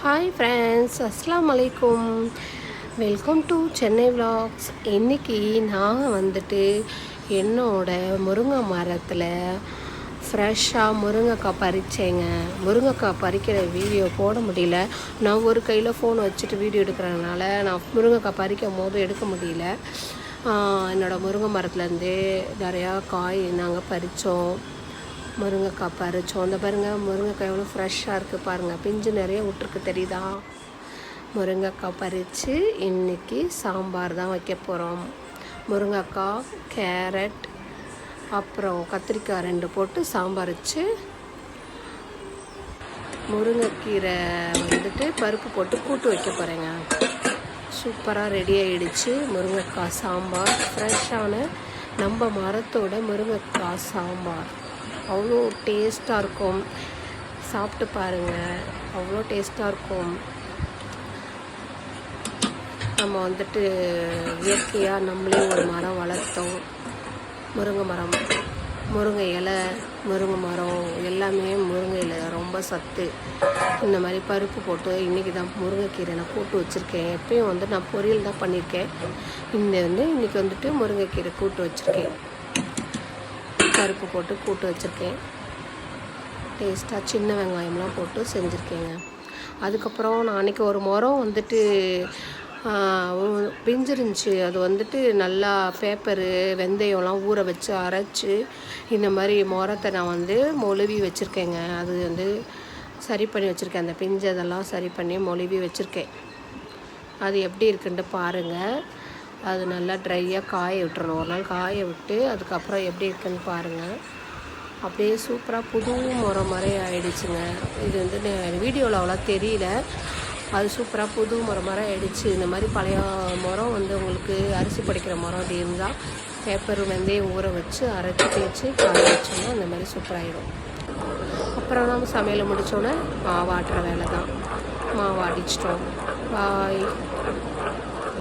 Hi friends, அஸ்ஸலாமு அலைக்கும். Welcome to Chennai vlogs. இன்றைக்கி நான் வந்துட்டு என்னோட முருங்கை மரத்தில் ஃப்ரெஷ்ஷாக முருங்கைக்காய் பறித்தேங்க. முருங்கைக்காய் பறிக்கிற வீடியோ போட முடியல. நான் ஒரு கையில் ஃபோன் வச்சுட்டு வீடியோ எடுக்கிறதுனால நான் முருங்கைக்காய் பறிக்கும் போது எடுக்க முடியல. என்னோடய முருங்கை மரத்துலேருந்து நிறையா காய் நாங்கள் பறித்தோம். முருங்கைக்காய் பறித்தோம். அந்த பாருங்கள், முருங்கைக்காய் எவ்வளோ ஃப்ரெஷ்ஷாக இருக்குது பாருங்கள். பிஞ்சு நிறைய விட்ருக்கு, தெரியுதா? முருங்கைக்காய் பறித்து இன்றைக்கி சாம்பார் தான் வைக்க போகிறோம். முருங்கைக்காய், கேரட், அப்புறம் கத்திரிக்காய் 2 போட்டு சாம்பார் வச்சு, முருங்கைக்கீரை வந்துட்டு பருப்பு போட்டு கூட்டு வைக்க போகிறேங்க. சூப்பராக ரெடி ஆகிடுச்சு முருங்கைக்காய் சாம்பார். ஃப்ரெஷ்ஷான நம்ம மரத்தோட முருங்கைக்காய் சாம்பார் அவ்வளோ டேஸ்ட்டாக இருக்கும். சாப்பிட்டு பாருங்கள், அவ்வளோ டேஸ்ட்டாக இருக்கும். நம்ம வந்துட்டு இயற்கையாக நம்மளே ஒரு மரம் வளர்த்தோம். முருங்கை மரம், முருங்கை இலை, முருங்கை மரம் எல்லாமே முருங்கை இலை ரொம்ப சத்து. இந்த மாதிரி பருப்பு போட்டு இன்றைக்கி தான் முருங்கைக்கீரை நான் கூட்டு வச்சுருக்கேன். எப்பயும் வந்து நான் பொரியல் தான் பண்ணியிருக்கேன். இன்றைக்கி வந்துட்டு முருங்கைக்கீரை கூட்டு வச்சுருக்கேன். பருப்பு போட்டு கூட்டு வச்சுருக்கேன். டேஸ்ட்டாக சின்ன வெங்காயம்லாம் போட்டு செஞ்சுருக்கேங்க. அதுக்கப்புறம் நான் அன்றைக்கி ஒரு மரம் வந்துட்டு பிஞ்சிருந்துச்சு. அது வந்துட்டு நல்லா பேப்பரு, வெந்தயம்லாம் ஊற வச்சு அரைச்சி இந்த மாதிரி மரத்தை நான் வந்து மொழுவி வச்சுருக்கேங்க. அது வந்து சரி பண்ணி வச்சுருக்கேன். அந்த பிஞ்சதெல்லாம் சரி பண்ணி மொழுவி வச்சுருக்கேன். அது எப்படி இருக்குன்ட்டு பாருங்கள். அது நல்லா ட்ரையாக காய விட்டுறணும். ஒரு நாள் காய விட்டு அதுக்கப்புறம் எப்படி இருக்குன்னு பாருங்கள். அப்படியே சூப்பராக புது மரம் மாதிரி ஆகிடுச்சுங்க. இது வந்து வீடியோவில் அவ்வளோ தெரியல. அது சூப்பராக புது மரம் மாதிரி ஆகிடுச்சு. இந்த மாதிரி பழைய மரம் வந்து உங்களுக்கு அரிசி படைக்கிற மரம் அப்படி இருந்தால் பேப்பர், வெந்தயம் ஊற வச்சு அரைச்சி தேய்ச்சி காய வச்சோன்னா அந்த மாதிரி சூப்பராகிடும். அப்புறம் நம்ம சமையலை முடித்தோன்னே மாவாட்டுற வேலை தான். மாவு அடிச்சிட்டோம். பாய்.